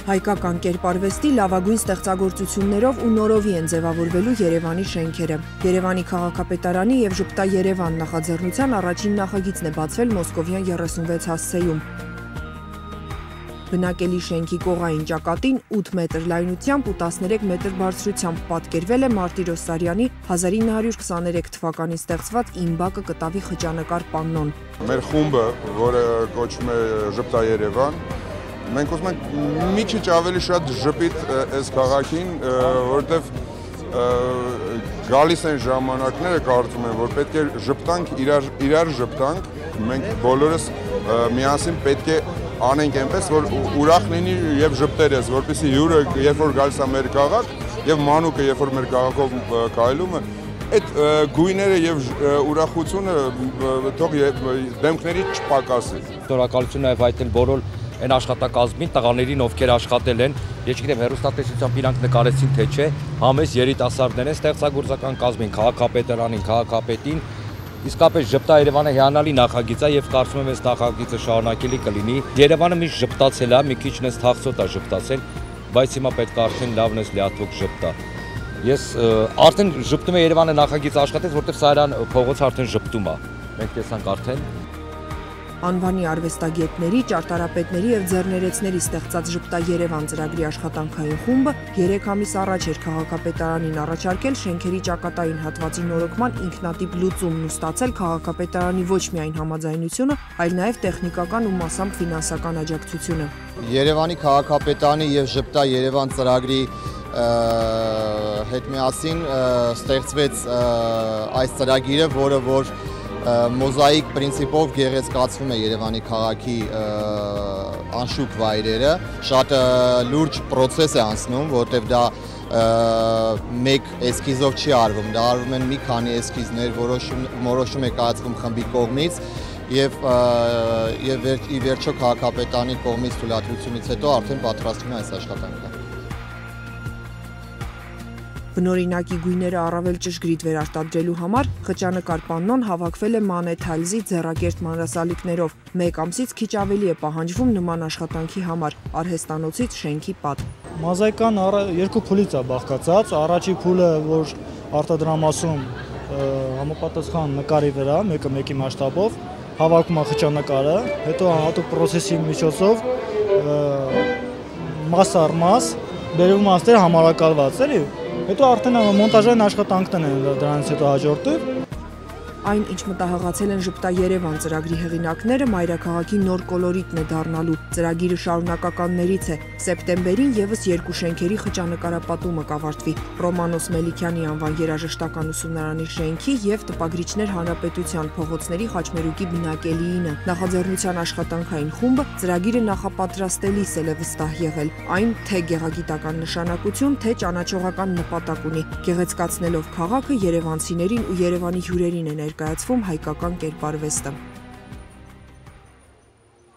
Հայկական կերպարվեստի լավագույն ստեղծագործություններով ու նորովի են ձևավորվելու Երևանի շենքերը։ Երևանի քաղաքապետարանի եւ Ժպտա Երևան նախաձեռնության առաջին նախագիծն է բացվել Մոսկովյան 36 հասցեում։ Բնակելի շենքի կողային ճակատին 8 մետր լայնությամբ ու 13 մետր բարձրությամբ պատկերվել է Մարտիրոս Սարյանի 1923 թվականին ստեղծված «Իմբակը կտավի» խճանկար պաննոն։ Մեր խումբը, որը կոչվում է Ժպտա Երևան, մենք ուզում ենք մի քիչ ավելի շատ ժպիտ այս քաղաքին, որտեվ գալիս են ժամանակները, կարծում եմ, որ պետք է ժպտանք, իրար ժպտանք, մենք բոլորս միասին պետք է անենք այնպես, որ ուրախ լինի եւ ժպտերես, որպեսզի հյուրը, երբ որ գալիս է մեր քաղաք, եւ մանուկը, երբ որ մեր քաղաքով քայլում է, այդ գույները եւ ուրախությունը թող դեմքների չպակասի։ Շնորհակալություն նաեւ այդել բոլոր այն աշխատակազմին, տղաներին, ովքեր աշխատել են, ես չգիտեմ, հեռուստատեսությամբ իրանք նկարեցին թե չէ, համես երիտասարդներ են, ստեղծագործական կազմին, քաղաքապետարանին, քաղաքապետին, իսկապես Ժպտա Երևանը հիանալի նախագիծ է եւ կարծում եմ այս նախագիծը շարունակելի կլինի։ Երևանը միշտ ժպտացել է, մի քիչ նես թախծոտ է ժպտացել, բայց հիմա պետք է արդեն լավն էս լիաթոք ժպտա։ Ես արդեն ժպտում եմ Երևանը նախագիծ աշխատեց, որտեղ Սարյան փողոցը արդեն ժպտում է։ Մենք տեսանք արդեն Անվանի արվեստագետների, ճարտարապետների եւ ձեռներեցների ստեղծած Ժպտա Երևան ծրագրի աշխատանքային խումբը 3 ամիս առաջ էր քաղաքապետարանին առաջարկել շենքերի ճակատային հատվածի նորոգման ինքնատիպ լուծումն ու ստացել քաղաքապետարանի ոչ միայն համաձայնությունը, այլ նաեւ տեխնիկական ու մասամբ ֆինանսական աջակցությունը։ Երևանի քաղաքապետարանի եւ Ժպտա Երևան ծրագրի հետ միասին ստեղծվեց այս ծրագիրը, որը որ մոզաիկ պրինցիպով գեղեցկացվում է Երևանի քաղաքի անշուք վայրերը, շատ լուրջ պրոցես է անցնում, որտեղ դա մեկ էսքիզով չի արվում, դա արվում են մի քանի էսքիզներ, որոշում է կայացվում խմբի կողմից եւ ի վերջո քաղաքապետարանի կողմից թույլատրությունից հետո արդեն պատրաստվում է այս աշխատանքը։ Բնօրինակի գույները առավել ճշգրիտ վերարտադրելու համար խճանկար պաննոն հավաքվել է Մանե Թալզի ձեռակերտ մանրասալիկներով։ Մեկ ամսից քիչ ավելի է պահանջվում նման աշխատանքի համար, արհեստանոցից շենքի պատ։ Մոզաիկան երկու փուլից է բաղկացած, առաջի փուլը, որ արտադրամասում համապատասխան նկարի վրա, մեկը մեկի մասշտաբով հավաքում է խճանկարը, հետո հատուկ պրոցեսի միջոցով մաս առ մաս բերվում է համարակալված, էլի։ Հետո արդեն մոնտաժային աշխատանքն են դրանից հետո հաջորդել։ Այն, ինչ մտահղացել են Ժպտա Երևան ծրագրի հեղինակները, մայրաքաղաքի նոր կոլորիտն է դառնալու։ Ծրագիրը շարունակականներից է։ Սեպտեմբերին եւս 2 շենքերի խճանկարապատումը կավարտվի՝ Ռոմանոս Մելիքյանի անվան երաժշտական ուսումնարանի շենքի եւ Տպագրիչներ Հանրապետության փողոցների խաչմերուկի բնակելիինը։ Նախաձեռնության աշխատանքային խումբը ծրագիրը նախապատրաստելիս է վստահ եղել։ Այն թե գեղագիտական նշանակություն, թե ճանաչողական նպատակ ունի։ Գեղեցկացնելով քաղաքը երևանցիներին ու Երևանի հյուրերին է ներկայացվում հայկական կերպարվեստը։